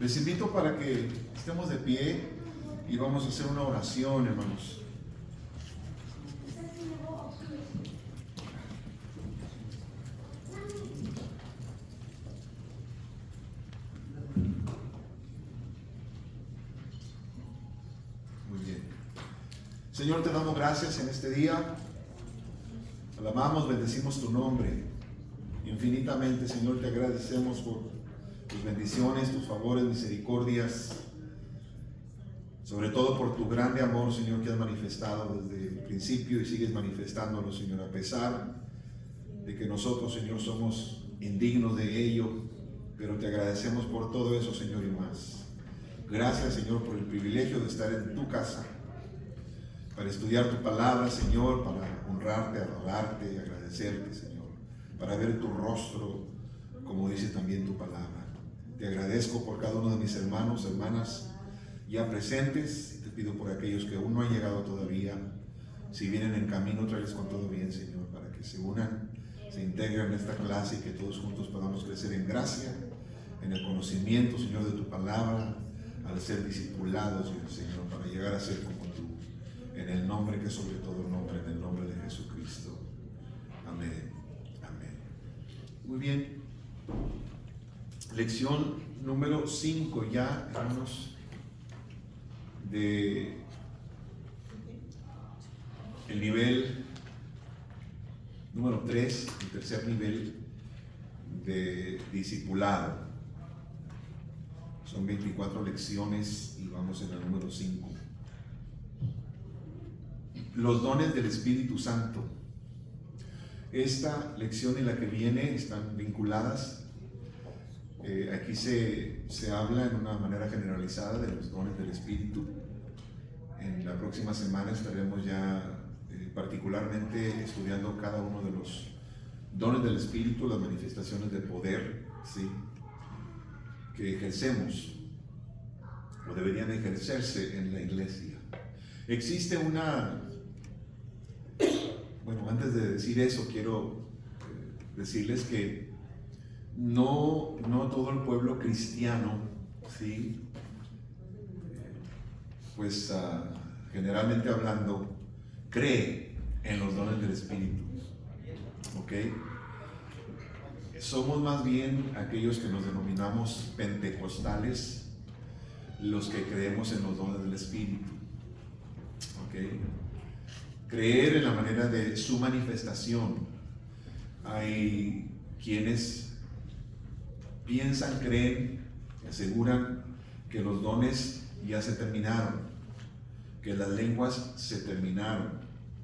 Les invito para que estemos de pie y vamos a hacer una oración, hermanos. Muy bien. Señor, te damos gracias en este día. Alabamos, bendecimos tu nombre. Infinitamente, Señor, te agradecemos por tus bendiciones, tus favores, misericordias, sobre todo por tu grande amor, Señor, que has manifestado desde el principio y sigues manifestándolo, Señor, a pesar de que nosotros, Señor, somos indignos de ello, pero te agradecemos por todo eso, Señor, y más. Gracias, Señor, por el privilegio de estar en tu casa, para estudiar tu palabra, Señor, para honrarte, adorarte, agradecerte, Señor, para ver tu rostro, como dice también tu palabra. Te agradezco por cada uno de mis hermanos, hermanas ya presentes. Te pido por aquellos que aún no han llegado todavía. Si vienen en camino, tráeles con todo bien, Señor, para que se unan, se integren en esta clase y que todos juntos podamos crecer en gracia, en el conocimiento, Señor, de tu palabra, al ser discipulados, Señor, para llegar a ser como tú, en el nombre que es sobre todo nombre, en el nombre de Jesucristo. Amén. Amén. Muy bien. Lección número 5 ya, hermanos, de el nivel número 3, el tercer nivel de discipulado. Son 24 lecciones y vamos en el número 5. Los dones del Espíritu Santo. Esta lección y la que viene están vinculadas. Aquí se habla en una manera generalizada de los dones del Espíritu. En la próxima semana estaremos ya particularmente estudiando cada uno de los dones del Espíritu, las manifestaciones de poder, ¿sí?, que ejercemos o deberían ejercerse en la iglesia. Existe bueno, antes de decir eso, quiero decirles que no todo el pueblo cristiano, ¿sí?, pues generalmente hablando, cree en los dones del Espíritu. ¿Ok? Somos más bien aquellos que nos denominamos pentecostales, los que creemos en los dones del Espíritu. ¿Ok? Creer en la manera de su manifestación. Hay quienes piensan, creen, aseguran que los dones ya se terminaron, que las lenguas se terminaron,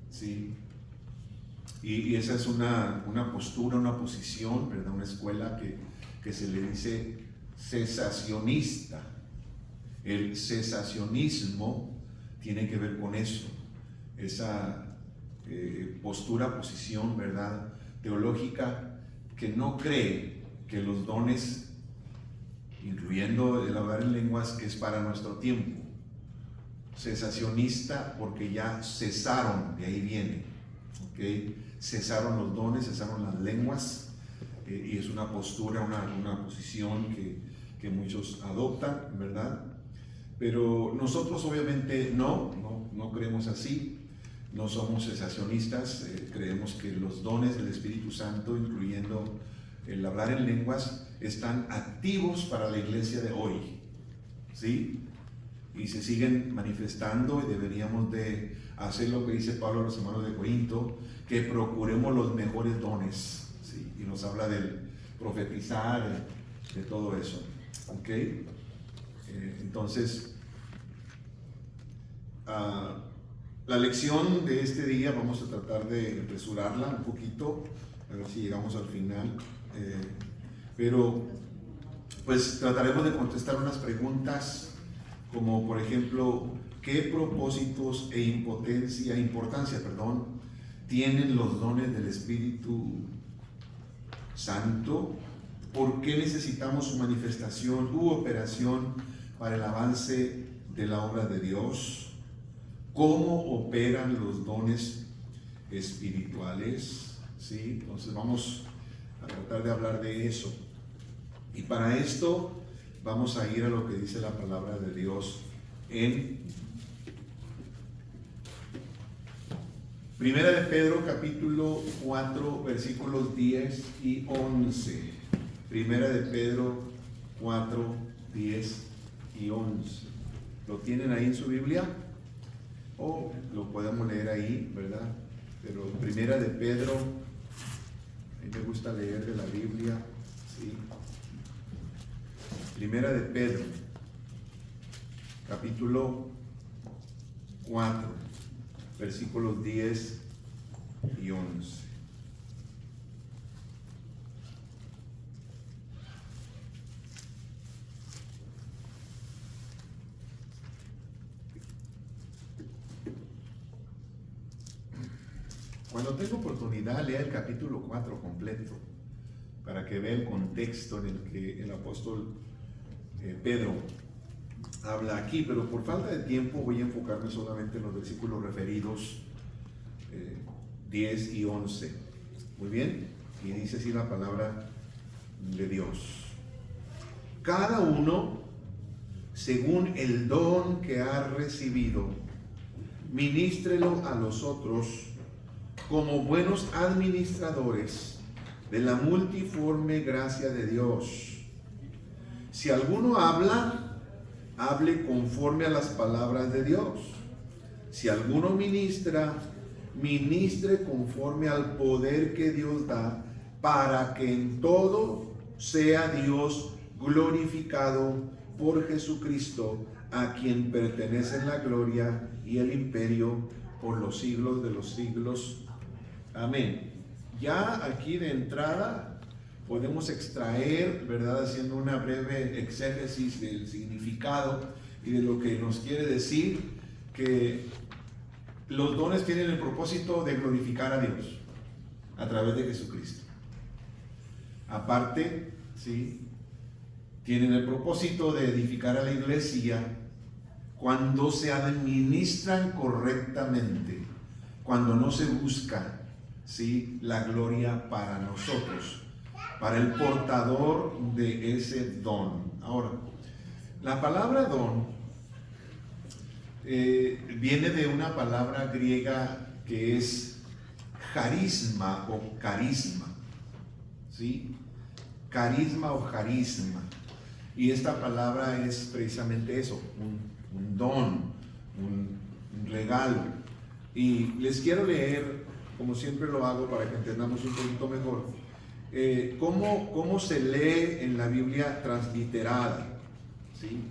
¿sí? Y esa es una postura, una posición, ¿verdad?, una escuela que se le dice cesacionista. El cesacionismo tiene que ver con eso, esa postura, posición, ¿verdad?, teológica, que no cree que los dones, incluyendo el hablar en lenguas, es para nuestro tiempo. Cesacionista porque ya cesaron, de ahí viene, ¿ok? Cesaron los dones, cesaron las lenguas, y es una postura, una posición que muchos adoptan, ¿verdad? Pero nosotros obviamente no creemos así. No somos cesacionistas, creemos que los dones del Espíritu Santo, incluyendo el hablar en lenguas, están activos para la iglesia de hoy, ¿sí? Y se siguen manifestando, y deberíamos de hacer lo que dice Pablo a los hermanos de Corinto, que procuremos los mejores dones, ¿sí? Y nos habla del profetizar, de todo eso, ¿ok? Entonces, la lección de este día vamos a tratar de apresurarla un poquito, a ver si llegamos al final, pero pues trataremos de contestar unas preguntas como, por ejemplo, ¿qué propósitos e importancia, tienen los dones del Espíritu Santo? ¿Por qué necesitamos su manifestación u operación para el avance de la obra de Dios? ¿Cómo operan los dones espirituales? ¿Sí? Entonces vamos a tratar de hablar de eso. Y para esto vamos a ir a lo que dice la palabra de Dios en Primera de Pedro, capítulo 4, versículos 10 y 11. Primera de Pedro 4, 10 y 11. ¿Lo tienen ahí en su Biblia? O lo podemos leer ahí, ¿verdad? Pero Primera de Pedro, a mí me gusta leer de la Biblia, ¿sí? Primera de Pedro, capítulo 4, versículos 10 y 11. Cuando tengo oportunidad, lea el capítulo 4 completo, para que vea el contexto en el que el apóstol Pedro habla aquí, pero por falta de tiempo voy a enfocarme solamente en los versículos referidos 10 y 11. Muy bien, y dice así la palabra de Dios: cada uno según el don que ha recibido, ministrelo a los otros como buenos administradores de la multiforme gracia de Dios. Si alguno habla, hable conforme a las palabras de Dios. Si alguno ministra, ministre conforme al poder que Dios da, para que en todo sea Dios glorificado por Jesucristo, a quien pertenecen la gloria y el imperio por los siglos de los siglos. Amén. Ya aquí de entrada podemos extraer, ¿verdad?, haciendo una breve exégesis del significado y de lo que nos quiere decir, que los dones tienen el propósito de glorificar a Dios a través de Jesucristo. Aparte, ¿sí?, tienen el propósito de edificar a la iglesia cuando se administran correctamente, cuando no se busca, ¿sí?, la gloria para nosotros, para el portador de ese don. Ahora, la palabra don viene de una palabra griega que es carisma o carisma, ¿sí? Carisma o carisma. Y esta palabra es precisamente eso, un don, un regalo. Y les quiero leer, como siempre lo hago para que entendamos un poquito mejor, cómo se lee en la Biblia transliterada, ¿sí?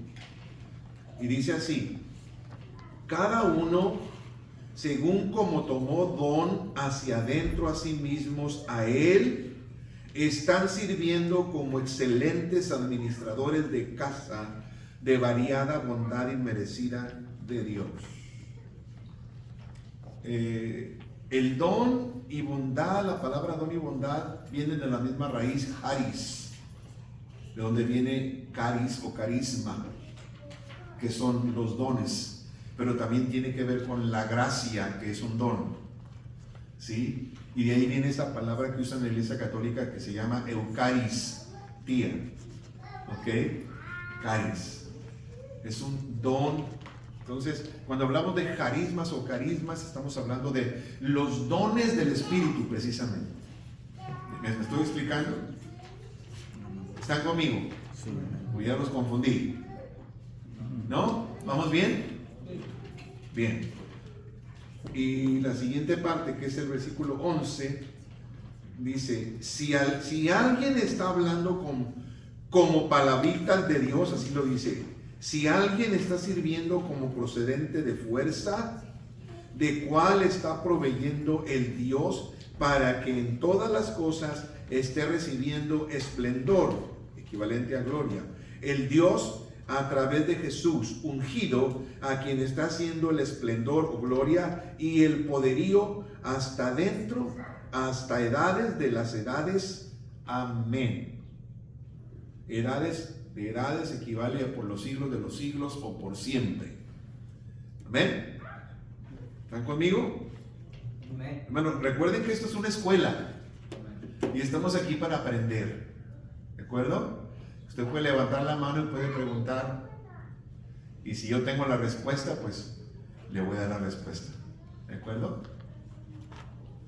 Y dice así: cada uno según como tomó don hacia adentro a sí mismos, a él están sirviendo como excelentes administradores de casa de variada bondad inmerecida de Dios. El don y bondad, la palabra don y bondad vienen de la misma raíz, charis, de donde viene caris o carisma, que son los dones, pero también tiene que ver con la gracia, que es un don, ¿sí? Y de ahí viene esa palabra que usan en la Iglesia Católica que se llama eucaristía, ¿ok? Caris, es un don. Entonces, cuando hablamos de carismas o carismas, estamos hablando de los dones del Espíritu, precisamente. ¿Me estoy explicando? ¿Están conmigo? Sí. O ya los confundí. ¿No? ¿Vamos bien? Bien. Y la siguiente parte, que es el versículo 11, dice: si alguien está hablando como palabritas de Dios, así lo dice, si alguien está sirviendo como procedente de fuerza, ¿de cuál está proveyendo el Dios para que en todas las cosas esté recibiendo esplendor, equivalente a gloria? El Dios a través de Jesús, ungido, a quien está haciendo el esplendor o gloria y el poderío hasta dentro, hasta edades de las edades. Amén. Edades de edades equivale a por los siglos de los siglos o por siempre. Amén. ¿Están conmigo? Amén. Hermano, recuerden que esto es una escuela y estamos aquí para aprender. ¿De acuerdo? Usted puede levantar la mano y puede preguntar, y si yo tengo la respuesta, pues le voy a dar la respuesta. ¿De acuerdo?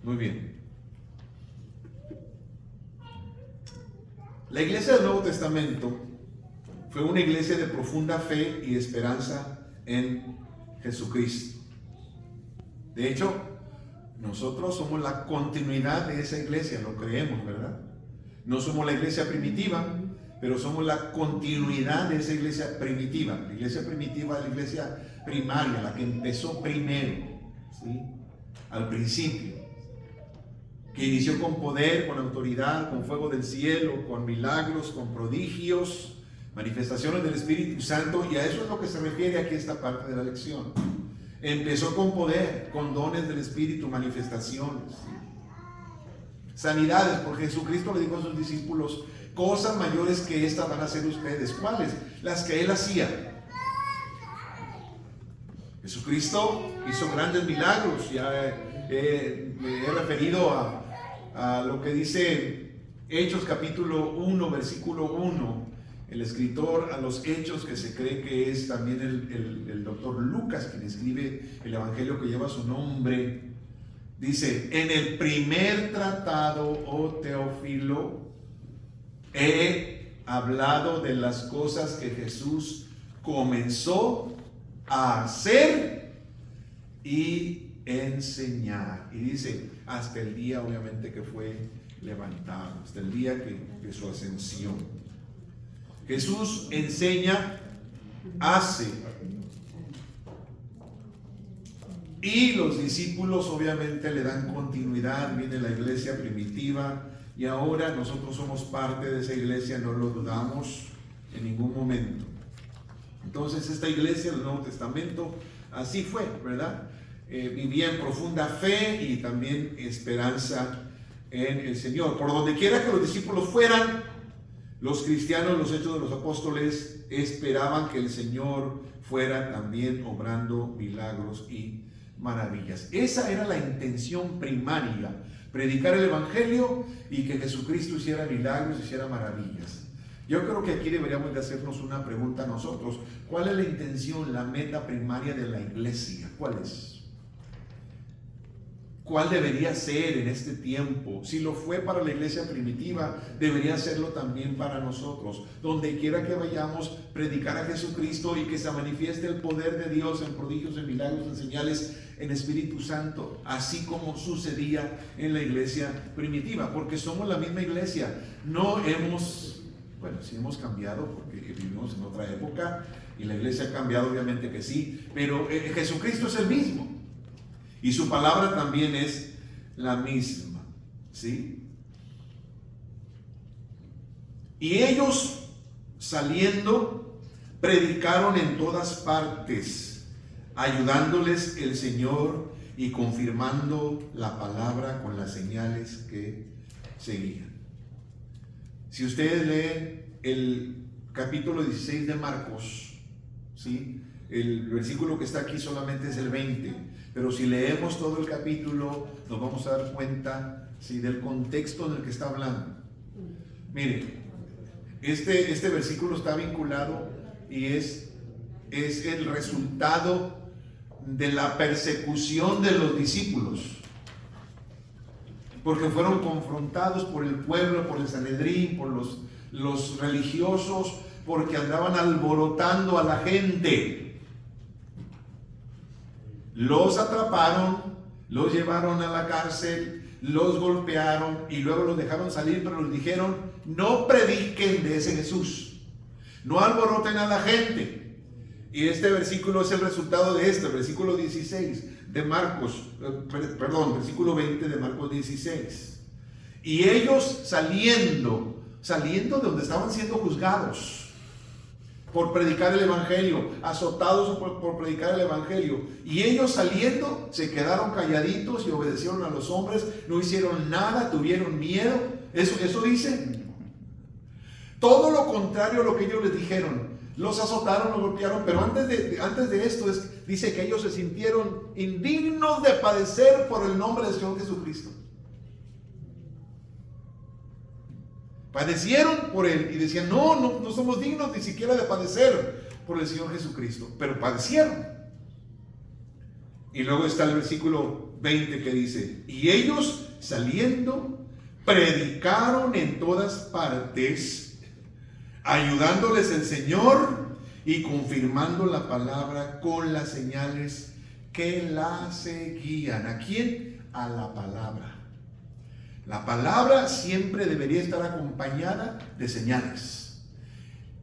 Muy bien. La iglesia del Nuevo Testamento fue una iglesia de profunda fe y esperanza en Jesucristo. De hecho, nosotros somos la continuidad de esa iglesia, lo creemos, ¿verdad? No somos la iglesia primitiva, pero somos la continuidad de esa iglesia primitiva. La iglesia primitiva es la iglesia primaria, la que empezó primero, ¿sí? Al principio, que inició con poder, con autoridad, con fuego del cielo, con milagros, con prodigios, manifestaciones del Espíritu Santo, y a eso es lo que se refiere aquí esta parte de la lección. Empezó con poder, con dones del Espíritu, manifestaciones, sanidades, porque Jesucristo le dijo a sus discípulos, cosas mayores que estas van a hacer ustedes. ¿Cuáles? Las que Él hacía. Jesucristo hizo grandes milagros. Ya me he referido a lo que dice Hechos capítulo 1, versículo 1. El escritor a los Hechos, que se cree que es también el doctor Lucas, quien escribe el evangelio que lleva su nombre, dice: en el primer tratado, oh Teófilo, he hablado de las cosas que Jesús comenzó a hacer y enseñar. Y dice, hasta el día obviamente que fue levantado, hasta el día que su ascensión. Jesús enseña, hace, y los discípulos obviamente le dan continuidad. Viene la iglesia primitiva y ahora nosotros somos parte de esa iglesia, no lo dudamos en ningún momento. Entonces esta iglesia del Nuevo Testamento así fue, ¿verdad? Vivía en profunda fe y también esperanza en el Señor. Por donde quiera que los discípulos fueran, los cristianos, los hechos de los apóstoles, esperaban que el Señor fuera también obrando milagros y maravillas. Esa era la intención primaria, predicar el evangelio y que Jesucristo hiciera milagros, hiciera maravillas. Yo creo que aquí deberíamos de hacernos una pregunta a nosotros. ¿Cuál es la intención, la meta primaria de la iglesia? ¿Cuál es? ¿Cuál debería ser en este tiempo? Si lo fue para la iglesia primitiva, debería serlo también para nosotros. Donde quiera que vayamos, predicar a Jesucristo y que se manifieste el poder de Dios en prodigios, en milagros, en señales, en Espíritu Santo, así como sucedía en la iglesia primitiva, porque somos la misma iglesia. No hemos, bueno, sí hemos cambiado porque vivimos en otra época y la iglesia ha cambiado, obviamente que sí, pero Jesucristo es el mismo. Y su palabra también es la misma, ¿sí? Y ellos, saliendo, predicaron en todas partes, ayudándoles el Señor y confirmando la palabra con las señales que seguían. Si ustedes leen el capítulo 16 de Marcos, ¿sí? El versículo que está aquí solamente es el 20. Pero si leemos todo el capítulo, nos vamos a dar cuenta, ¿sí?, del contexto en el que está hablando. Mire, este versículo está vinculado y es el resultado de la persecución de los discípulos. Porque fueron confrontados por el pueblo, por el Sanedrín, por los religiosos, porque andaban alborotando a la gente. Los atraparon, los llevaron a la cárcel, los golpearon y luego los dejaron salir, pero les dijeron: no prediquen de ese Jesús, no alboroten a la gente. Y este versículo es el resultado de versículo 16 de Marcos, versículo 20 de Marcos 16. Y ellos saliendo de donde estaban siendo juzgados por predicar el evangelio, azotados por predicar el evangelio, y ellos saliendo se quedaron calladitos y obedecieron a los hombres, no hicieron nada, tuvieron miedo. Eso dice. Todo lo contrario a lo que ellos les dijeron. Los azotaron, los golpearon, pero antes de esto dice que ellos se sintieron indignos de padecer por el nombre del Señor Jesucristo. Padecieron por él y decían, no somos dignos ni siquiera de padecer por el Señor Jesucristo, pero padecieron. Y luego está el versículo 20 que dice, y ellos saliendo predicaron en todas partes, ayudándoles el Señor y confirmando la palabra con las señales que la seguían. ¿A quién? A la palabra. La palabra siempre debería estar acompañada de señales.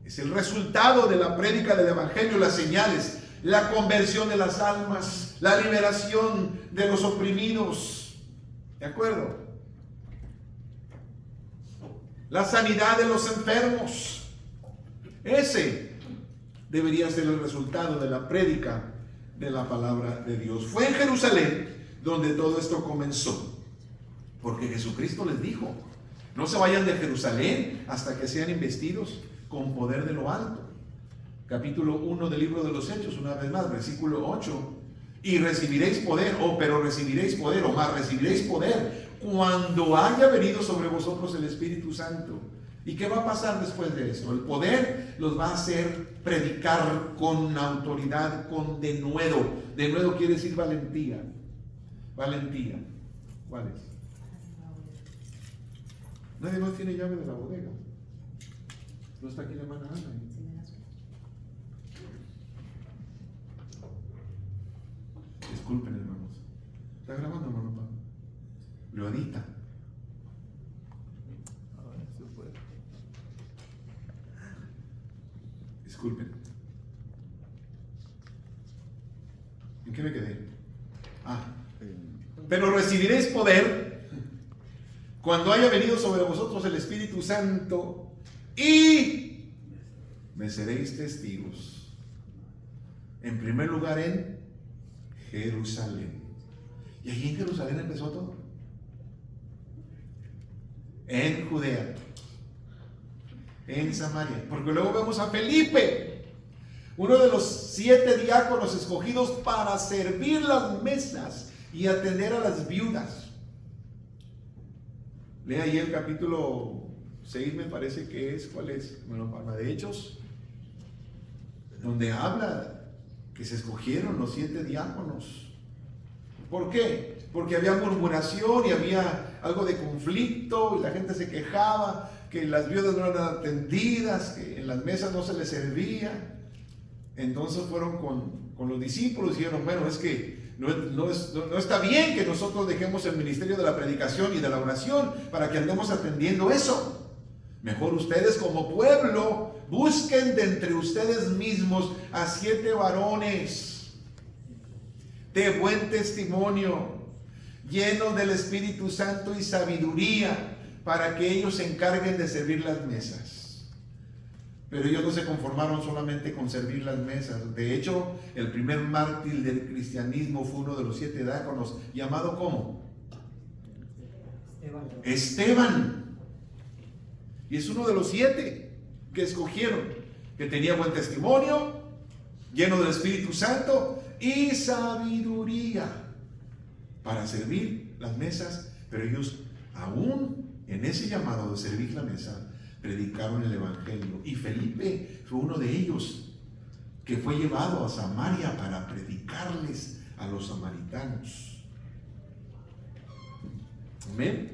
Es el resultado de la prédica del evangelio, las señales, la conversión de las almas, la liberación de los oprimidos. ¿De acuerdo? La sanidad de los enfermos. Ese debería ser el resultado de la prédica de la palabra de Dios. Fue en Jerusalén donde todo esto comenzó. Porque Jesucristo les dijo, no se vayan de Jerusalén hasta que sean investidos con poder de lo alto. Capítulo 1 del libro de los Hechos, una vez más, versículo 8. Y recibiréis poder, pero recibiréis poder, o más recibiréis poder, cuando haya venido sobre vosotros el Espíritu Santo. ¿Y qué va a pasar después de eso? El poder los va a hacer predicar con autoridad, con denuedo. Denuedo quiere decir valentía. Valentía. ¿Cuál es? Nadie más tiene llave de la bodega. No está aquí la hermana Ana. Disculpen, hermanos. ¿Está grabando, hermano Pablo? Lo edita. Disculpen. ¿En qué me quedé? Pero recibiréis poder cuando haya venido sobre vosotros el Espíritu Santo y me seréis testigos. En primer lugar en Jerusalén. Y allí en Jerusalén empezó todo. En Judea, en Samaria. Porque luego vemos a Felipe, uno de los 7 diáconos escogidos para servir las mesas y atender a las viudas. Lea ahí el capítulo 6, me parece que es. ¿Cuál es? Bueno, Palma de Hechos, donde habla que se escogieron los 7 diáconos. ¿Por qué? Porque había murmuración y había algo de conflicto y la gente se quejaba que las viudas no eran atendidas, que en las mesas no se les servía. Entonces fueron con los discípulos y dijeron, bueno, es que no está bien que nosotros dejemos el ministerio de la predicación y de la oración para que andemos atendiendo eso. Mejor ustedes como pueblo busquen de entre ustedes mismos a 7 varones de buen testimonio, llenos del Espíritu Santo y sabiduría, para que ellos se encarguen de servir las mesas. Pero ellos no se conformaron solamente con servir las mesas. De hecho, el primer mártir del cristianismo fue uno de los 7 diáconos, llamado ¿cómo? Esteban. Y es uno de los 7 que escogieron, que tenía buen testimonio, lleno del Espíritu Santo y sabiduría para servir las mesas. Pero ellos, aún en ese llamado de servir la mesa, predicaron el evangelio. Y Felipe fue uno de ellos que fue llevado a Samaria para predicarles a los samaritanos. Amén.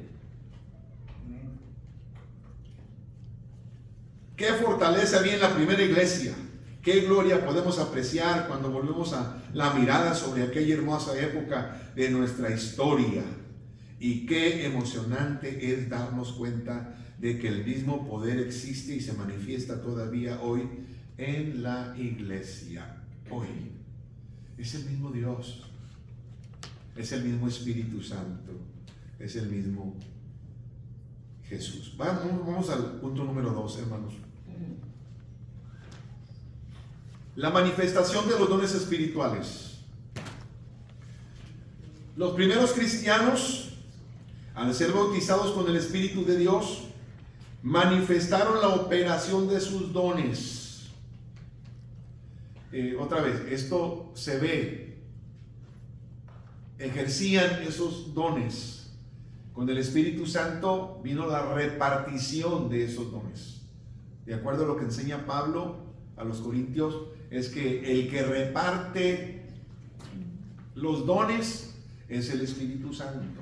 Qué fortaleza había en la primera iglesia. Qué gloria podemos apreciar cuando volvemos a la mirada sobre aquella hermosa época de nuestra historia. Y qué emocionante es darnos cuenta de que el mismo poder existe y se manifiesta todavía hoy en la iglesia. Hoy es el mismo Dios, es el mismo Espíritu Santo, es el mismo Jesús. Vamos al punto número 2, hermanos. La manifestación de los dones espirituales. Los primeros cristianos, al ser bautizados con el Espíritu de Dios, manifestaron la operación de sus dones. Otra vez, esto se ve. Ejercían esos dones Con el Espíritu Santo vino la repartición de esos dones. De acuerdo a lo que enseña Pablo a los Corintios, es que el que reparte los dones es el Espíritu Santo.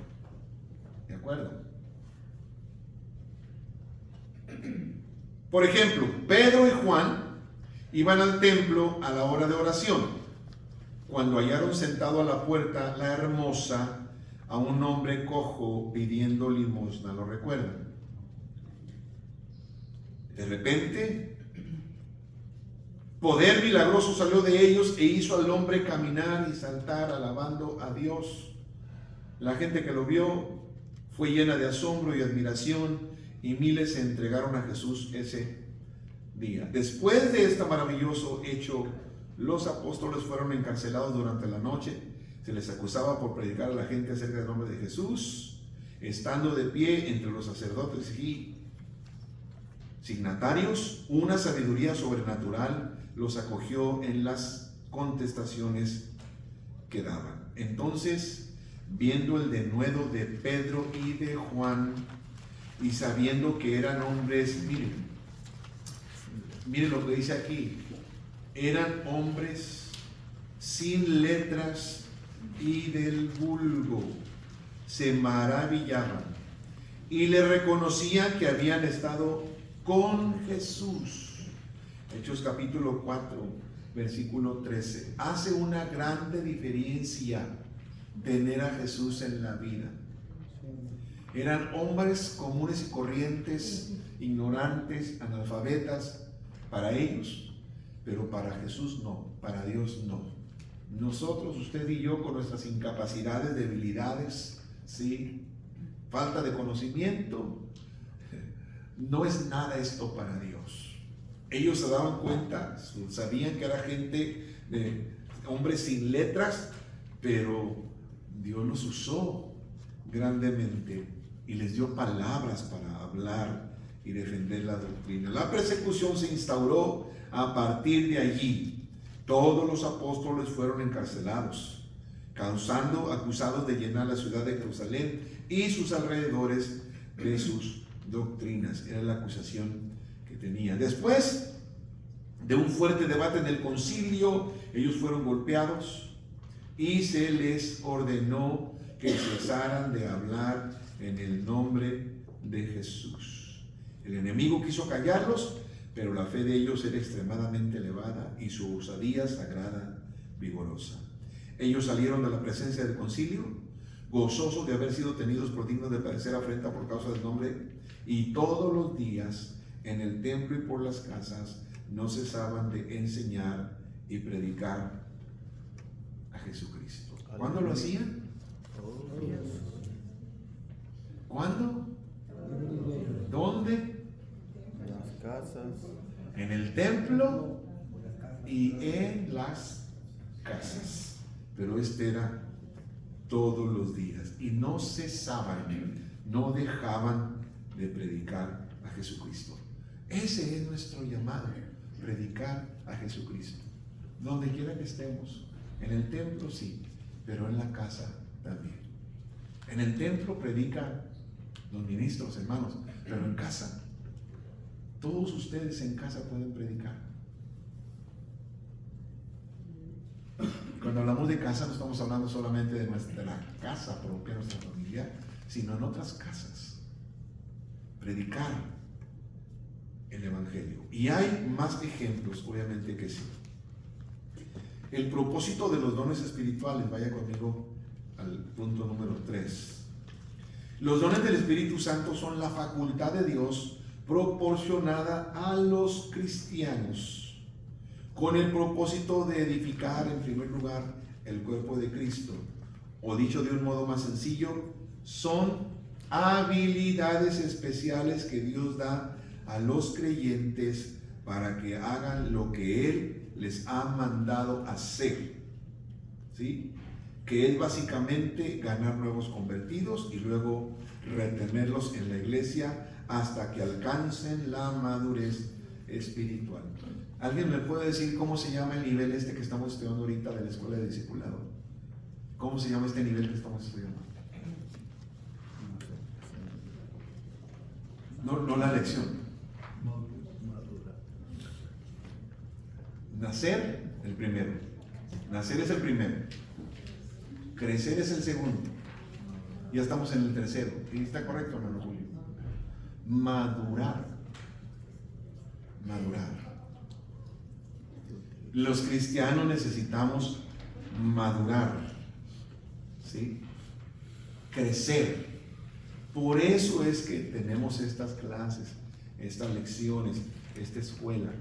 ¿De acuerdo? Por ejemplo, Pedro y Juan iban al templo a la hora de oración, cuando hallaron sentado a la puerta la hermosa a un hombre cojo pidiendo limosna. ¿Lo recuerdan? De repente, poder milagroso salió de ellos e hizo al hombre caminar y saltar alabando a Dios. La gente que lo vio fue llena de asombro y admiración, y miles se entregaron a Jesús ese día. Después de este maravilloso hecho, los apóstoles fueron encarcelados durante la noche. Se les acusaba por predicar a la gente acerca del nombre de Jesús. Estando de pie entre los sacerdotes y signatarios, una sabiduría sobrenatural los acogió en las contestaciones que daban. Entonces, viendo el denuedo de Pedro y de Juan, y sabiendo que eran hombres, miren lo que dice aquí, eran hombres sin letras y del vulgo, se maravillaban y le reconocían que habían estado con Jesús. Hechos capítulo 4, versículo 13. Hace una grande diferencia tener a Jesús en la vida. Eran hombres comunes y corrientes, ignorantes, analfabetas para ellos, pero para Jesús no, para Dios no. Nosotros, usted y yo, con nuestras incapacidades, debilidades, ¿sí?, falta de conocimiento, no es nada esto para Dios. Ellos se daban cuenta, sabían que era gente de hombres sin letras, pero Dios los usó grandemente y les dio palabras para hablar y defender la doctrina. La persecución se instauró a partir de allí. Todos los apóstoles fueron encarcelados, acusados de llenar la ciudad de Jerusalén y sus alrededores de sus doctrinas. Era la acusación que tenían. Después de un fuerte debate en el concilio, ellos fueron golpeados y se les ordenó que cesaran de hablar en el nombre de Jesús. El enemigo quiso callarlos, pero la fe de ellos era extremadamente elevada y su osadía sagrada, vigorosa. Ellos salieron de la presencia del concilio, gozosos de haber sido tenidos por dignos de padecer afrenta por causa del nombre, y todos los días en el templo y por las casas no cesaban de enseñar y predicar a Jesucristo. ¿Cuándo lo hacían? ¿Cuándo? ¿Dónde? En las casas. En el templo y en las casas. Pero este era todos los días. Y no cesaban, no dejaban de predicar a Jesucristo. Ese es nuestro llamado, predicar a Jesucristo. Donde quiera que estemos. En el templo sí, pero en la casa también. En el templo predican los ministros, hermanos, pero en casa, todos ustedes en casa pueden predicar. Cuando hablamos de casa, no estamos hablando solamente de nuestra casa propia, nuestra familia, sino en otras casas. Predicar el Evangelio. Y hay más ejemplos, obviamente que sí. El propósito de los dones espirituales, vaya conmigo al punto número 3. Los dones del Espíritu Santo son la facultad de Dios proporcionada a los cristianos con el propósito de edificar en primer lugar el cuerpo de Cristo. O dicho de un modo más sencillo, son habilidades especiales que Dios da a los creyentes para que hagan lo que Él les ha mandado hacer, ¿sí? Que es básicamente ganar nuevos convertidos y luego retenerlos en la iglesia hasta que alcancen la madurez espiritual. ¿Alguien me puede decir cómo se llama el nivel este que estamos estudiando ahorita de la escuela de discipulado? ¿Cómo se llama este nivel que estamos estudiando? No la lección. Nacer, el primero. Nacer es el primero. Crecer es el segundo. Ya estamos en el tercero. ¿Y está correcto, hermano Julio? Madurar. Los cristianos necesitamos madurar, ¿sí? Crecer. Por eso es que tenemos estas clases, estas lecciones, esta escuela,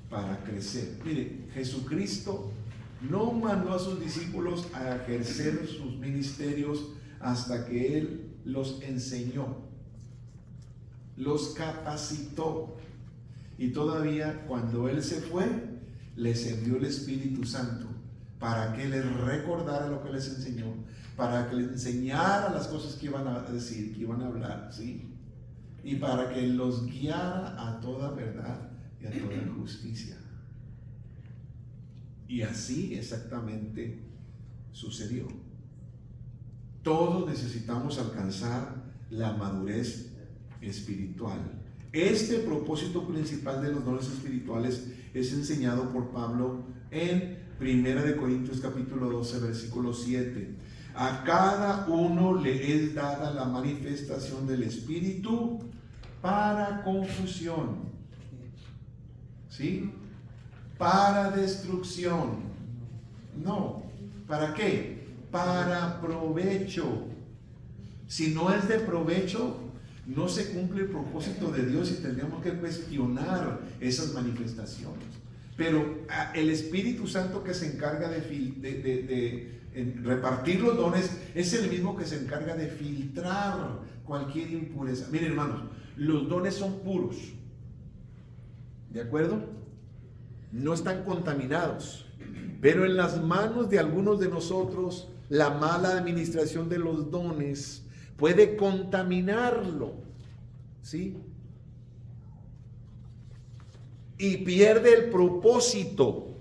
para crecer. Mire, Jesucristo no mandó a sus discípulos a ejercer sus ministerios hasta que Él los enseñó, los capacitó. Y todavía cuando Él se fue, les envió el Espíritu Santo para que les recordara lo que les enseñó, para que les enseñara las cosas que iban a decir, que iban a hablar, ¿sí? Y para que los guiara a toda verdad y a toda justicia. Y así exactamente sucedió. Todos necesitamos alcanzar la madurez espiritual. Este propósito principal de los dones espirituales es enseñado por Pablo en 1 Corintios capítulo 12, versículo 7. A cada uno le es dada la manifestación del Espíritu para confusión, ¿sí? Para destrucción. No, ¿para qué? Para provecho. Si no es de provecho, no se cumple el propósito de Dios y tendríamos que cuestionar esas manifestaciones. Pero el Espíritu Santo que se encarga de repartir los dones es el mismo que se encarga de filtrar cualquier impureza. Miren, hermanos, los dones son puros, ¿de acuerdo? No están contaminados, pero en las manos de algunos de nosotros la mala administración de los dones puede contaminarlo, ¿sí? Y pierde el propósito.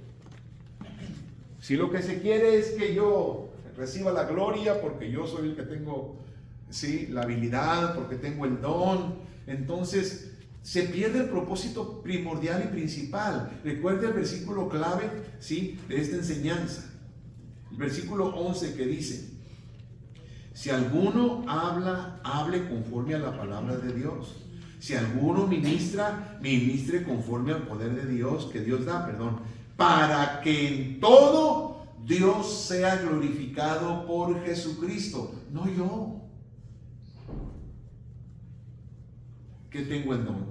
Si lo que se quiere es que yo reciba la gloria porque yo soy el que tengo, ¿sí?, la habilidad, porque tengo el don, entonces se pierde el propósito primordial y principal. Recuerde el versículo clave, ¿sí?, de esta enseñanza. El versículo 11 que dice: si alguno habla, hable conforme a la palabra de Dios. Si alguno ministra, ministre conforme al poder de Dios, que Dios da, para que en todo Dios sea glorificado por Jesucristo, no yo, que tengo el don.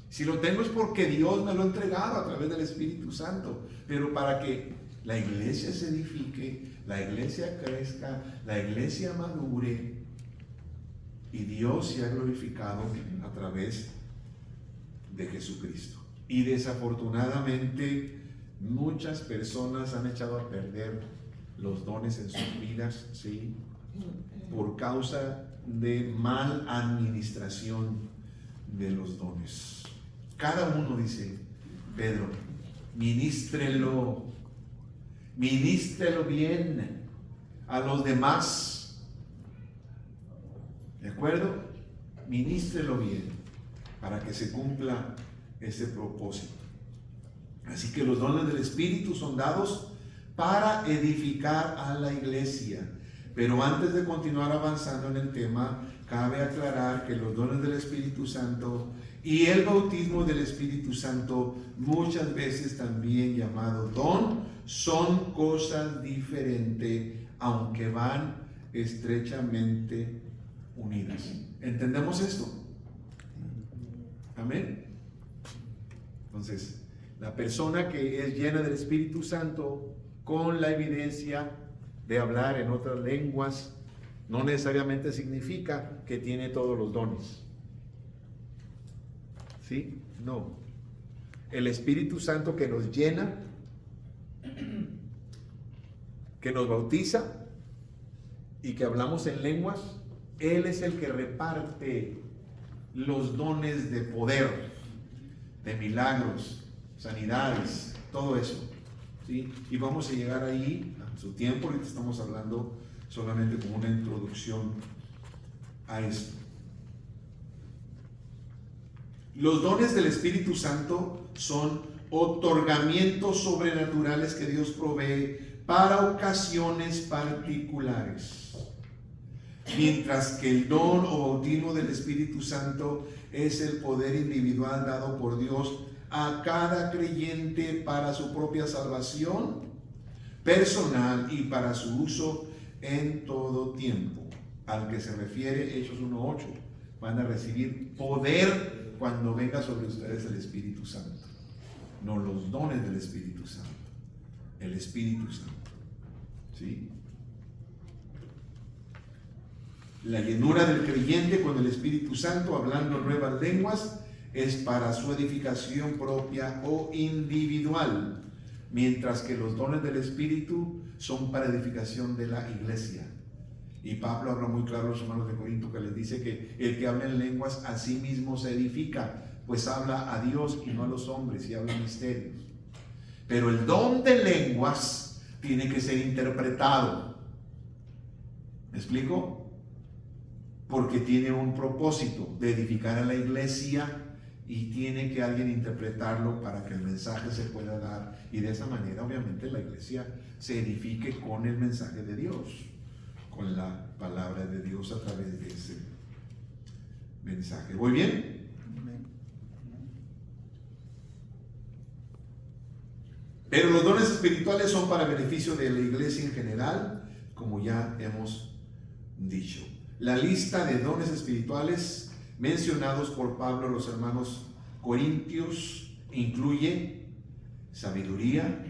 Si lo tengo es porque Dios me lo ha entregado a través del Espíritu Santo, pero para que la iglesia se edifique, la iglesia crezca, la iglesia madure y Dios sea glorificado a través de Jesucristo. Y desafortunadamente muchas personas han echado a perder los dones en sus vidas, ¿sí?, por causa de mal administración de los dones. Cada uno, dice Pedro, ministrelo bien a los demás, ¿de acuerdo? Ministrelo bien para que se cumpla ese propósito. Así que los dones del Espíritu son dados para edificar a la iglesia. Pero antes de continuar avanzando en el tema, cabe aclarar que los dones del Espíritu Santo y el bautismo del Espíritu Santo, muchas veces también llamado don, son cosas diferentes, aunque van estrechamente unidas. ¿Entendemos esto? Amén. Entonces, la persona que es llena del Espíritu Santo con la evidencia de hablar en otras lenguas no necesariamente significa que tiene todos los dones. ¿Sí? No. El Espíritu Santo que nos llena, que nos bautiza y que hablamos en lenguas, Él es el que reparte los dones de poder, de milagros, sanidades, todo eso, ¿sí? Y vamos a llegar ahí a su tiempo. Ahorita estamos hablando solamente como una introducción a esto. Los dones del Espíritu Santo son otorgamientos sobrenaturales que Dios provee para ocasiones particulares. Mientras que el don o bautismo del Espíritu Santo es el poder individual dado por Dios a cada creyente para su propia salvación personal y para su uso en todo tiempo. Al que se refiere Hechos 1:8, van a recibir poder cuando venga sobre ustedes el Espíritu Santo. No los dones del Espíritu Santo, el Espíritu Santo. ¿Sí? La llenura del creyente con el Espíritu Santo, hablando nuevas lenguas, es para su edificación propia o individual, mientras que los dones del Espíritu son para edificación de la iglesia. Y Pablo habla muy claro a los hermanos de Corinto, que les dice que el que habla en lenguas a sí mismo se edifica, pues habla a Dios y no a los hombres, y habla misterios. Pero el don de lenguas tiene que ser interpretado. ¿Me explico? Porque tiene un propósito de edificar a la iglesia y tiene que alguien interpretarlo para que el mensaje se pueda dar, y de esa manera obviamente la iglesia se edifique con el mensaje de Dios, con la palabra de Dios a través de ese mensaje. ¿Voy bien? Pero los dones espirituales son para beneficio de la iglesia en general, como ya hemos dicho. La lista de dones espirituales mencionados por Pablo a los hermanos corintios incluye sabiduría,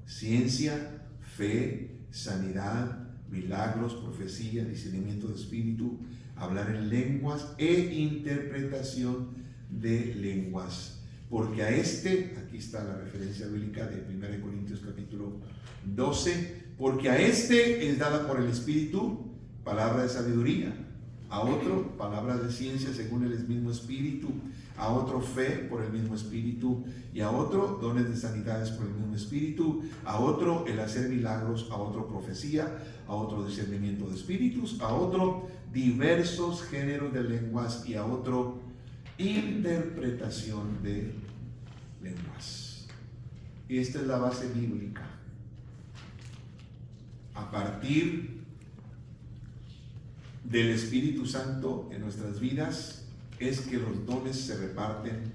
ciencia, fe, sanidad, milagros, profecía, discernimiento de espíritu, hablar en lenguas e interpretación de lenguas. Porque a aquí está la referencia bíblica de 1 Corintios capítulo 12, porque a es dada por el Espíritu palabra de sabiduría, a otro palabra de ciencia según el mismo Espíritu, a otro fe por el mismo Espíritu, y a otro dones de sanidades por el mismo Espíritu, a otro el hacer milagros, a otro profecía, a otro discernimiento de espíritus, a otro diversos géneros de lenguas, y a otro interpretación de lenguas. Y esta es la base bíblica. A partir del Espíritu Santo en nuestras vidas es que los dones se reparten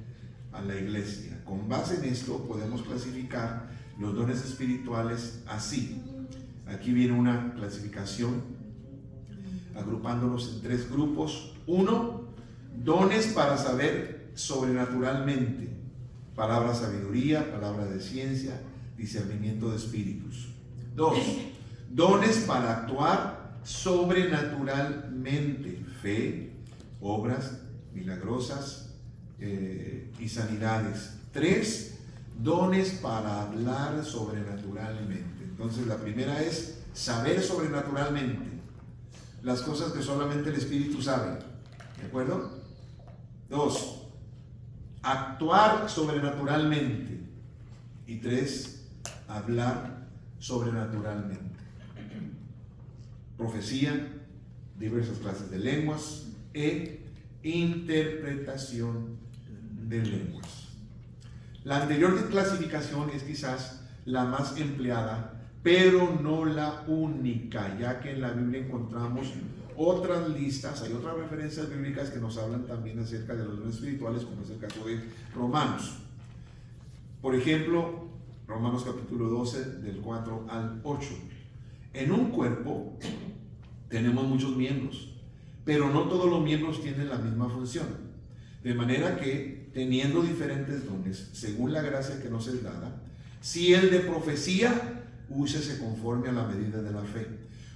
a la iglesia. Con base en esto podemos clasificar los dones espirituales así. Aquí viene una clasificación agrupándolos en 3 grupos. 1, dones para saber sobrenaturalmente, palabra sabiduría, palabra de ciencia, discernimiento de espíritus. 2, dones para actuar sobrenaturalmente, fe, obras milagrosas y sanidades. 3, dones para hablar sobrenaturalmente. Entonces la primera es saber sobrenaturalmente, las cosas que solamente el Espíritu sabe. ¿De acuerdo? 2, actuar sobrenaturalmente. Y 3, hablar sobrenaturalmente. Profecía, diversas clases de lenguas e interpretación de lenguas. La anterior clasificación es quizás la más empleada, pero no la única, ya que en la Biblia encontramos otras listas, hay otras referencias bíblicas que nos hablan también acerca de los dones espirituales, como es el caso de Romanos. Por ejemplo, Romanos capítulo 12, del 4 al 8. En un cuerpo tenemos muchos miembros, pero no todos los miembros tienen la misma función. De manera que, teniendo diferentes dones, según la gracia que nos es dada, si el de profecía, úsese conforme a la medida de la fe.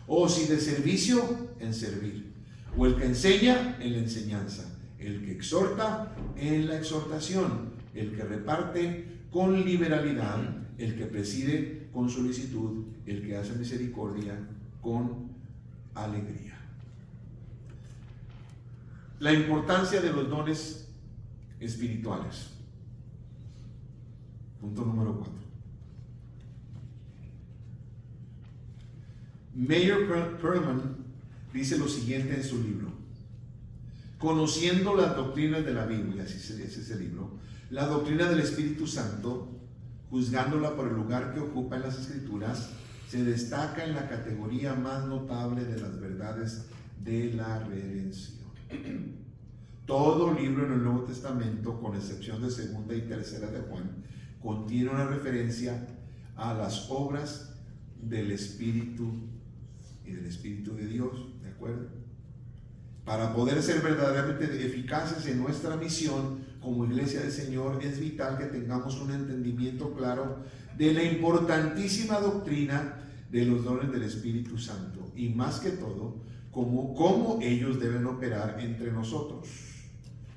O si de servicio, en servir. O el que enseña, en la enseñanza. El que exhorta, en la exhortación. El que reparte, con liberalidad. El que preside, con solicitud. El que hace misericordia, con alegría. La importancia de los dones espirituales. Punto número 4. Mayer Perlman dice lo siguiente en su libro: conociendo las doctrinas de la Biblia, así es ese libro, la doctrina del Espíritu Santo, juzgándola por el lugar que ocupa en las Escrituras, se destaca en la categoría más notable de las verdades de la redención. Todo libro en el Nuevo Testamento, con excepción de 2 y 3 de Juan, contiene una referencia a las obras del Espíritu y del Espíritu de Dios, ¿de acuerdo? Para poder ser verdaderamente eficaces en nuestra misión como iglesia del Señor, es vital que tengamos un entendimiento claro de la importantísima doctrina de los dones del Espíritu Santo y, más que todo, cómo ellos deben operar entre nosotros.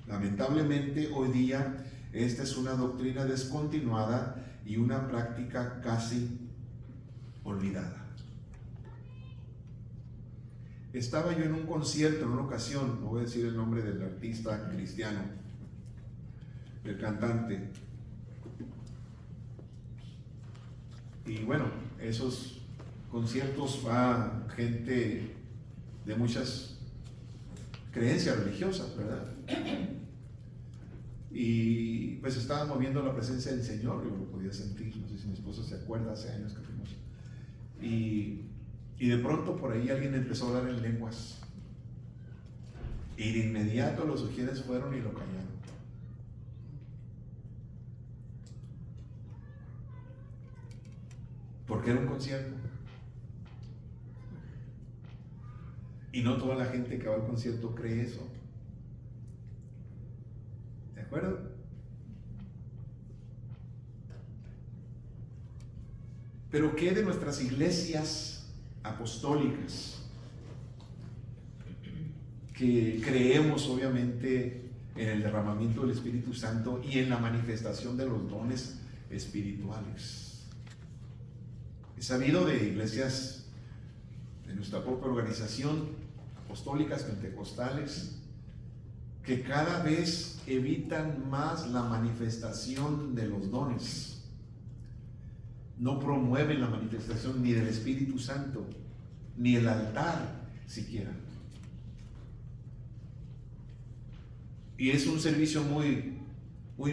Lamentablemente, hoy día esta es una doctrina descontinuada y una práctica casi olvidada. Estaba yo en un concierto en una ocasión, no voy a decir el nombre del artista cristiano, el cantante, y bueno, esos conciertos va gente de muchas creencias religiosas, ¿verdad? Y pues estaba moviendo la presencia del Señor, yo lo podía sentir, no sé si mi esposa se acuerda, hace años que fuimos, y de pronto por ahí alguien empezó a hablar en lenguas, y de inmediato los ujieres fueron y lo callaron. Porque era un concierto, y no toda la gente que va al concierto cree eso. ¿De acuerdo? Pero ¿qué de nuestras iglesias apostólicas? Que creemos obviamente en el derramamiento del Espíritu Santo y en la manifestación de los dones espirituales. He sabido de iglesias de nuestra propia organización, apostólicas, pentecostales, que cada vez evitan más la manifestación de los dones. No promueven la manifestación ni del Espíritu Santo, ni el altar siquiera. Y es un servicio muy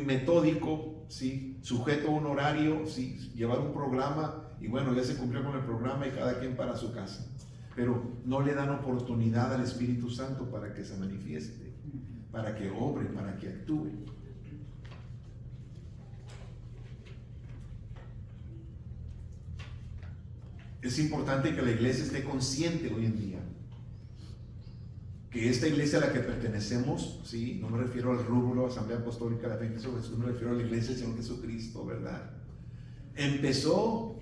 metódico, ¿sí? Sujeto a un horario, ¿sí? Llevar un programa, y bueno, ya se cumplió con el programa y cada quien para su casa. Pero no le dan oportunidad al Espíritu Santo para que se manifieste, para que obre, para que actúe. Es importante que la iglesia esté consciente hoy en día que esta iglesia a la que pertenecemos, ¿sí? No me refiero al rubro Asamblea Apostólica de la Fe en Cristo Jesús, me refiero a la iglesia del Señor Jesucristo, ¿verdad? Empezó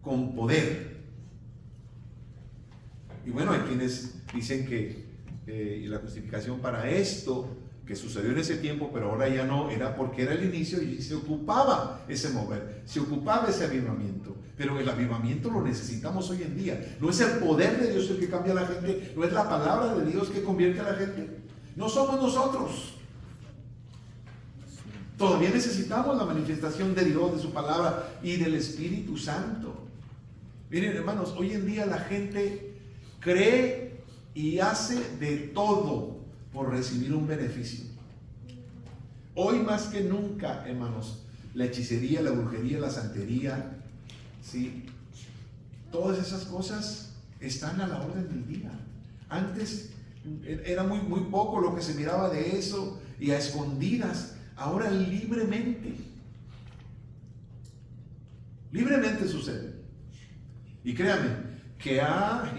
con poder. Y bueno, hay quienes dicen que la justificación para esto que sucedió en ese tiempo, pero ahora ya no, era porque era el inicio y se ocupaba ese mover, se ocupaba ese avivamiento. Pero el avivamiento lo necesitamos hoy en día. No es el poder de Dios el que cambia a la gente, no es la palabra de Dios que convierte a la gente. No somos nosotros. Todavía necesitamos la manifestación de Dios, de su palabra y del Espíritu Santo. Miren, hermanos, hoy en día la gente cree y hace de todo por recibir un beneficio. Hoy más que nunca, hermanos, la hechicería, la brujería, la santería, ¿sí? Todas esas cosas están a la orden del día. Antes era muy poco lo que se miraba de eso y a escondidas. Ahora libremente sucede. Y créanme que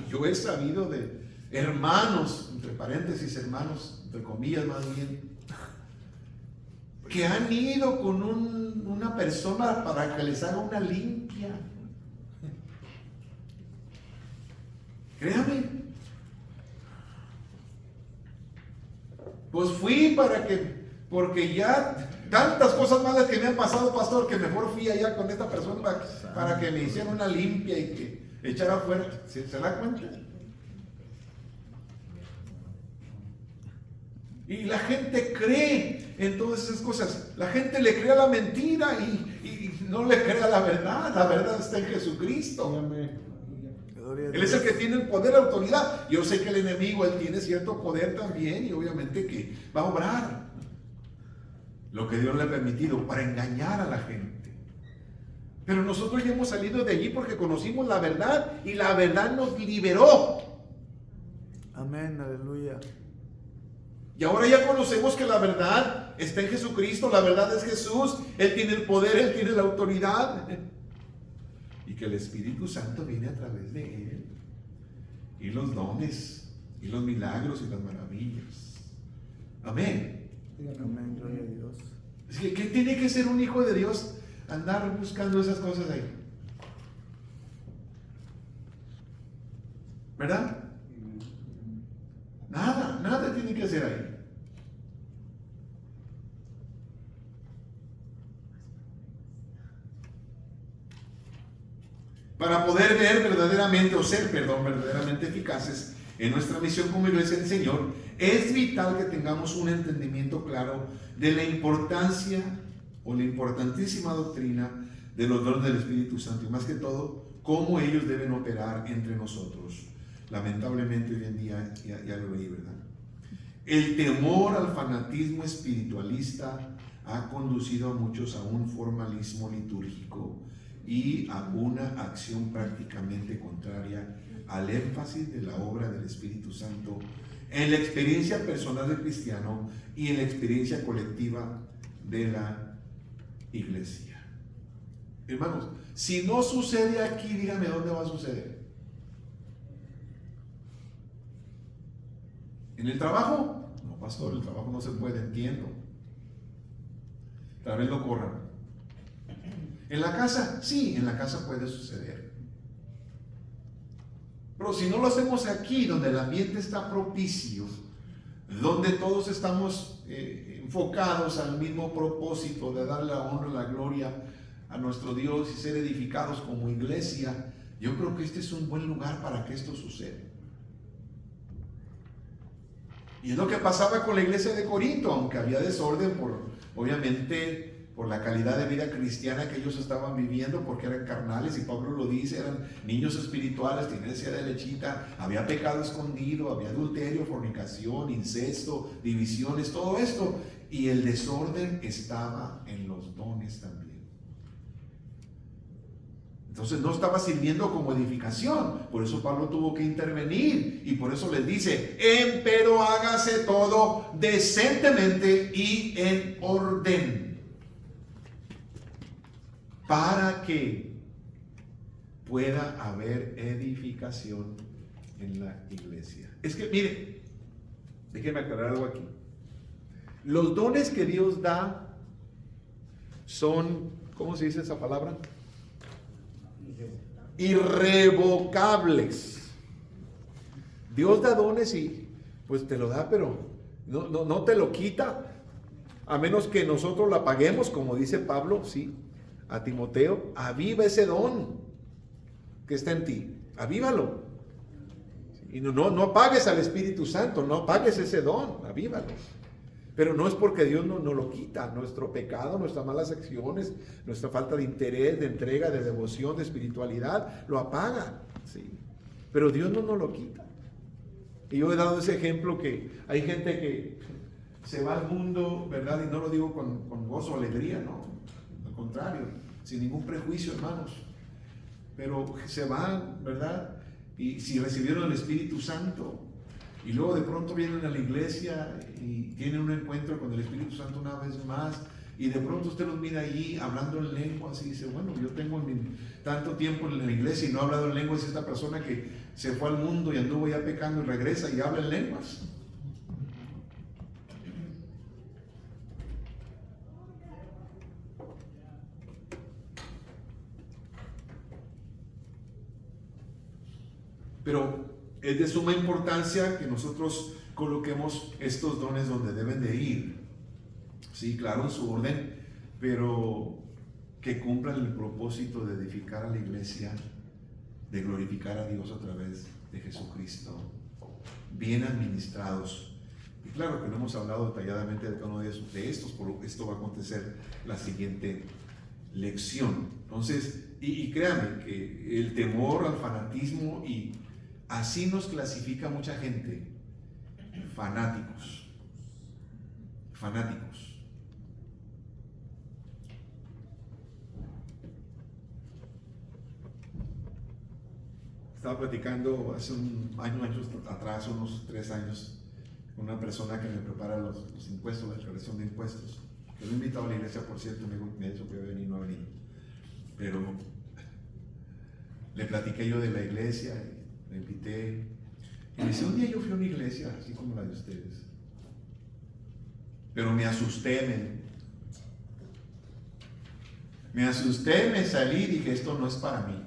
yo he sabido de hermanos, entre paréntesis hermanos, entre comillas más bien, que han ido con una persona para que les haga una limpia. Créame. Pues fui porque ya tantas cosas malas que me han pasado, pastor, que mejor fui allá con esta persona para que me hiciera una limpia y que echara fuera. ¿Se da cuenta? Y la gente cree en todas esas cosas. La gente le cree a la mentira y no le cree a la verdad. La verdad está en Jesucristo. Gloria a Él es el Dios. que tiene el poder, la autoridad. Yo sé que el enemigo, él tiene cierto poder también y obviamente que va a obrar lo que Dios le ha permitido para engañar a la gente. Pero nosotros ya hemos salido de allí porque conocimos la verdad y la verdad nos liberó. Amén, aleluya. Y ahora ya conocemos que la verdad está en Jesucristo, la verdad es Jesús, Él tiene el poder, Él tiene la autoridad. Y que el Espíritu Santo viene a través de Él. Y los dones, y los milagros, y las maravillas. Amén. Amén, gloria a Dios. Así que, ¿qué tiene que ser un hijo de Dios? Andar buscando esas cosas ahí. ¿Verdad? Nada tiene que hacer ahí. Para poder ver verdaderamente, verdaderamente eficaces en nuestra misión como iglesia del Señor, es vital que tengamos un entendimiento claro de la importancia o la importantísima doctrina de los dones del Espíritu Santo y más que todo, cómo ellos deben operar entre nosotros. Lamentablemente hoy en día, ya lo leí, ¿verdad? El temor al fanatismo espiritualista ha conducido a muchos a un formalismo litúrgico y a una acción prácticamente contraria al énfasis de la obra del Espíritu Santo en la experiencia personal del cristiano y en la experiencia colectiva de la iglesia. Hermanos, si no sucede aquí, dígame dónde va a suceder. ¿En el trabajo? No, pastor, el trabajo no se puede, entiendo. Tal vez lo corran. ¿En la casa? Sí, en la casa puede suceder. Pero si no lo hacemos aquí, donde el ambiente está propicio, donde todos estamos enfocados al mismo propósito de dar la honra y la gloria a nuestro Dios y ser edificados como iglesia, yo creo que este es un buen lugar para que esto suceda. Y es lo que pasaba con la iglesia de Corinto, aunque había desorden obviamente por la calidad de vida cristiana que ellos estaban viviendo, porque eran carnales, y Pablo lo dice, eran niños espirituales, tenían necesidad de lechita, había pecado escondido, había adulterio, fornicación, incesto, divisiones, todo esto, y el desorden estaba en los dones también. Entonces no estaba sirviendo como edificación, por eso Pablo tuvo que intervenir, y por eso les dice, empero hágase todo decentemente y en orden, para que pueda haber edificación en la iglesia. Es que, mire, déjenme aclarar algo aquí. Los dones que Dios da son, ¿cómo se dice esa palabra? Irrevocables. Dios da dones y pues te lo da, pero no te lo quita, a menos que nosotros la paguemos, como dice Pablo, sí, a Timoteo, aviva ese don que está en ti, avívalo. Y no apagues al Espíritu Santo, no apagues ese don, avívalo. Pero no es porque Dios no lo quita, nuestro pecado, nuestras malas acciones, nuestra falta de interés, de entrega, de devoción, de espiritualidad, lo apaga, ¿sí? Pero Dios no nos lo quita. Y yo he dado ese ejemplo que hay gente que se va al mundo, ¿verdad? Y no lo digo con gozo o alegría, no, al contrario, sin ningún prejuicio, hermanos. Pero se van, ¿verdad? Y si recibieron el Espíritu Santo, y luego de pronto vienen a la iglesia y tienen un encuentro con el Espíritu Santo una vez más, y de pronto usted los mira allí hablando en lenguas y dice, bueno, yo tengo tanto tiempo en la iglesia y no he hablado en lenguas, y esta persona que se fue al mundo y anduvo ya pecando y regresa y habla en lenguas. Pero es de suma importancia que nosotros coloquemos estos dones donde deben de ir. Sí, claro, en su orden, pero que cumplan el propósito de edificar a la iglesia, de glorificar a Dios a través de Jesucristo, bien administrados. Y claro que no hemos hablado detalladamente de cada uno de estos, pero esto va a acontecer la siguiente lección. Entonces, Y créanme que el temor al fanatismo, y así nos clasifica mucha gente, fanáticos. Fanáticos. Estaba platicando hace años atrás, unos 3 años, con una persona que me prepara los impuestos, la declaración de impuestos. Que lo he invitado a la iglesia, por cierto, me ha dicho que iba a venir y no ha venido. Pero le platiqué yo de la iglesia, le invité. Y me dice, un día yo fui a una iglesia, así como la de ustedes. Pero me asusté, me asusté, me salí y dije, esto no es para mí.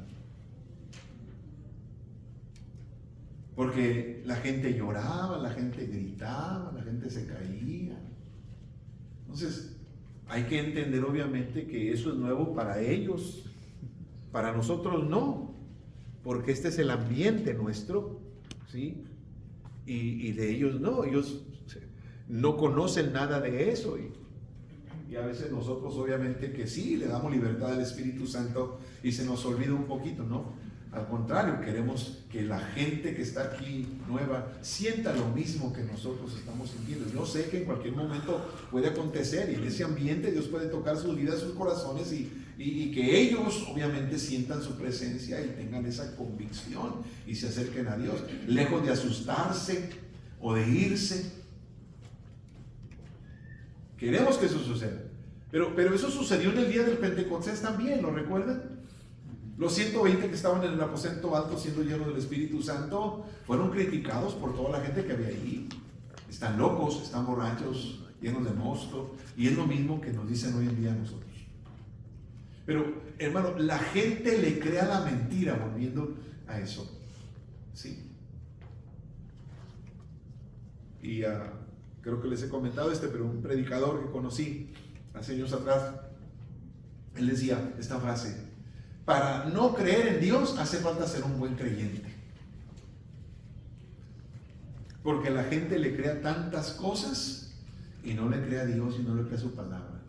Porque la gente lloraba, la gente gritaba, la gente se caía. Entonces, hay que entender obviamente que eso es nuevo para ellos. Para nosotros no, porque este es el ambiente nuestro, ¿sí? Y de ellos no, ellos no conocen nada de eso. Y a veces nosotros obviamente que sí, le damos libertad al Espíritu Santo y se nos olvida un poquito, ¿no? Al contrario, queremos que la gente que está aquí nueva sienta lo mismo que nosotros estamos sintiendo. Yo sé que en cualquier momento puede acontecer y en ese ambiente Dios puede tocar sus vidas, sus corazones y que ellos obviamente sientan su presencia y tengan esa convicción y se acerquen a Dios, lejos de asustarse o de irse. Queremos que eso suceda. Pero eso sucedió en el día del Pentecostés también, ¿lo recuerdan? Los 120 que estaban en el aposento alto siendo llenos del Espíritu Santo fueron criticados por toda la gente que había allí. Están locos, están borrachos, llenos de mosto, y es lo mismo que nos dicen hoy en día a nosotros. Pero, hermano, la gente le crea la mentira, volviendo a eso. Sí. Y creo que les he comentado pero un predicador que conocí hace años atrás, él decía esta frase: para no creer en Dios hace falta ser un buen creyente. Porque la gente le crea tantas cosas y no le cree a Dios y no le cree a su palabra.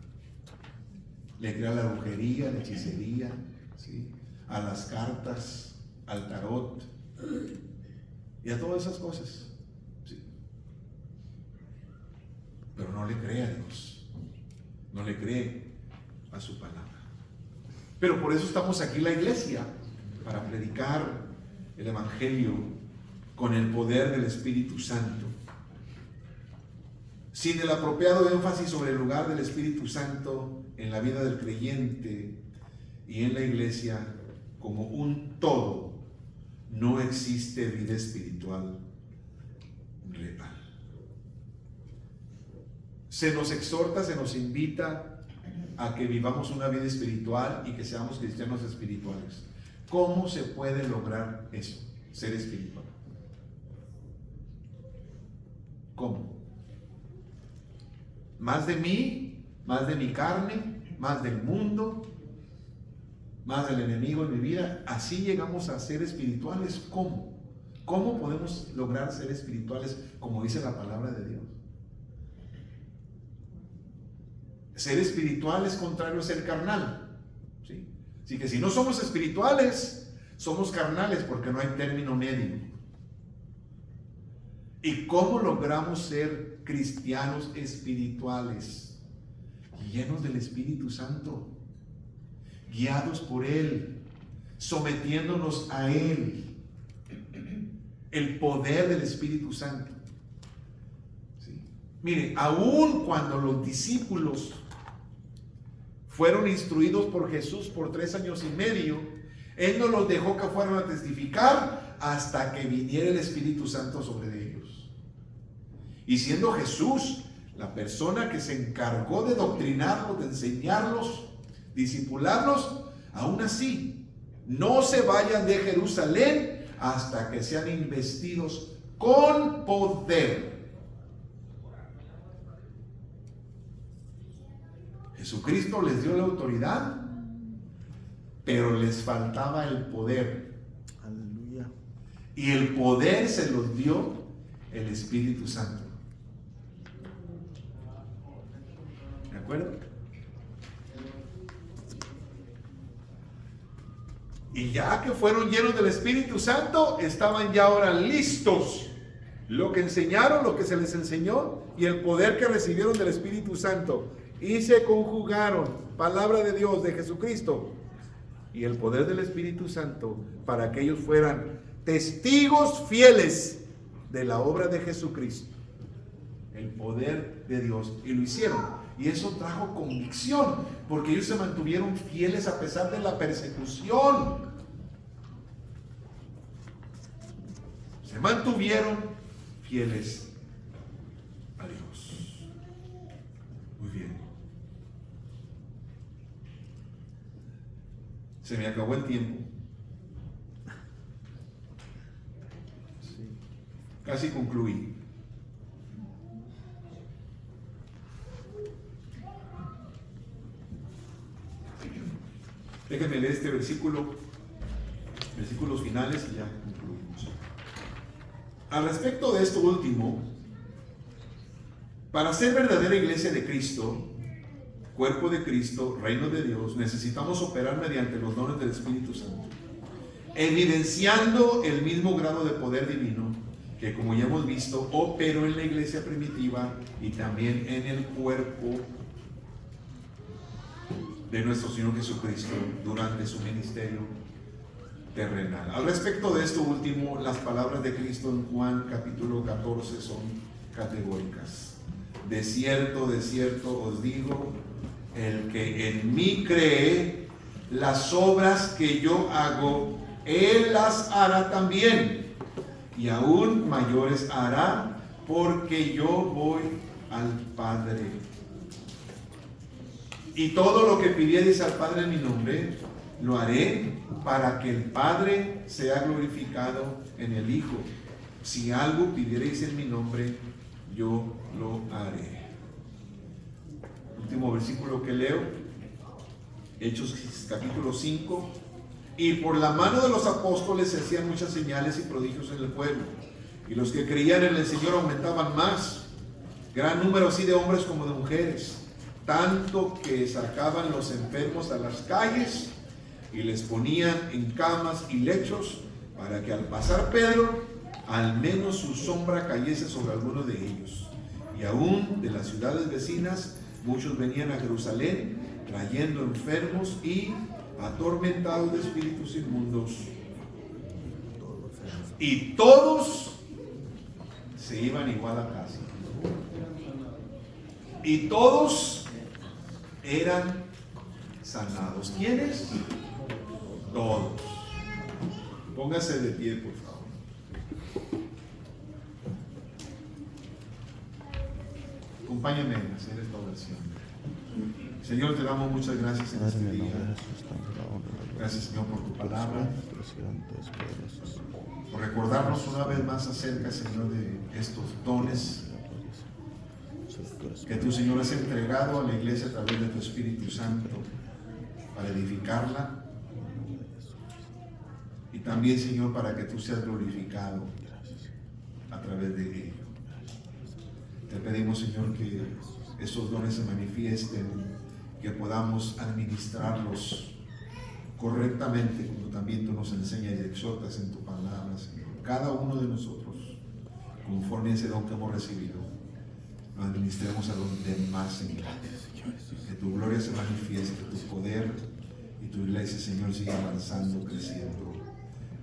Le crea a la brujería, a la hechicería, ¿sí? A las cartas, al tarot y a todas esas cosas. ¿Sí? Pero no le cree a Dios, no le cree a su palabra. Pero por eso estamos aquí en la iglesia, para predicar el Evangelio con el poder del Espíritu Santo. Sin el apropiado énfasis sobre el lugar del Espíritu Santo en la vida del creyente y en la iglesia como un todo, no existe vida espiritual real. Se nos exhorta, se nos invita a que vivamos una vida espiritual y que seamos cristianos espirituales. ¿Cómo se puede lograr eso? Ser espiritual. ¿Cómo? Más de mí, más de mi carne, más del mundo, más del enemigo en mi vida. Así llegamos a ser espirituales. ¿Cómo? ¿Cómo podemos lograr ser espirituales como dice la palabra de Dios? Ser espiritual es contrario a ser carnal, ¿sí? Así que si no somos espirituales, somos carnales porque no hay término medio. ¿Y cómo logramos ser cristianos espirituales? Llenos del Espíritu Santo, guiados por Él, sometiéndonos a Él. El poder del Espíritu Santo. ¿Sí? Mire, aun cuando los discípulos fueron instruidos por Jesús por 3 años y medio, Él no los dejó que fueran a testificar hasta que viniera el Espíritu Santo sobre ellos. Y siendo Jesús la persona que se encargó de doctrinarlos, de enseñarlos, discipularlos, aún así, no se vayan de Jerusalén hasta que sean investidos con poder. Jesucristo les dio la autoridad, pero les faltaba el poder. Aleluya. Y el poder se los dio el Espíritu Santo. ¿De acuerdo? Y ya que fueron llenos del Espíritu Santo, estaban ya ahora listos. Lo que enseñaron, lo que se les enseñó y el poder que recibieron del Espíritu Santo. Y se conjugaron, palabra de Dios, de Jesucristo, y el poder del Espíritu Santo para que ellos fueran testigos fieles de la obra de Jesucristo. El poder de Dios. Y lo hicieron. Y eso trajo convicción, porque ellos se mantuvieron fieles a pesar de la persecución. Se mantuvieron fieles a Dios. Muy bien. Se me acabó el tiempo. Casi concluí. Déjenme leer este versículo, versículos finales y ya concluimos. Al respecto de esto último, para ser verdadera iglesia de Cristo, cuerpo de Cristo, reino de Dios, necesitamos operar mediante los dones del Espíritu Santo, evidenciando el mismo grado de poder divino que, como ya hemos visto, operó en la iglesia primitiva y también en el cuerpo de nuestro Señor Jesucristo durante su ministerio terrenal. Al respecto de esto último, las palabras de Cristo en Juan capítulo 14 son categóricas. De cierto os digo, el que en mí cree, las obras que yo hago, él las hará también, y aún mayores hará, porque yo voy al Padre. Y todo lo que pidiereis al Padre en mi nombre, lo haré para que el Padre sea glorificado en el Hijo. Si algo pidiereis en mi nombre, yo lo haré. Último versículo que leo, Hechos capítulo 5. Y por la mano de los apóstoles se hacían muchas señales y prodigios en el pueblo. Y los que creían en el Señor aumentaban más, gran número así de hombres como de mujeres, tanto que sacaban los enfermos a las calles y les ponían en camas y lechos, para que al pasar Pedro, al menos su sombra cayese sobre alguno de ellos. Y aún de las ciudades vecinas, muchos venían a Jerusalén, trayendo enfermos y atormentados de espíritus inmundos. Y todos se iban igual a casa. Y todos eran sanados. ¿Quiénes? Todos. Póngase de pie, por favor. Acompáñame en hacer esta oración. Señor, te damos muchas gracias en este día. Gracias, Señor, por tu palabra, por recordarnos una vez más acerca, Señor, de estos dones que tú, Señor, has entregado a la iglesia a través de tu Espíritu Santo para edificarla, y también, Señor, para que tú seas glorificado a través de ello. Te pedimos, Señor, que esos dones se manifiesten, que podamos administrarlos correctamente, como también tú nos enseñas y exhortas en tu palabra, Señor. Cada uno de nosotros, conforme a ese don que hemos recibido, lo administremos a los demás, Señor. Que tu gloria se manifieste, tu poder y tu iglesia, Señor, siga avanzando, creciendo.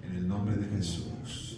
En el nombre de Jesús.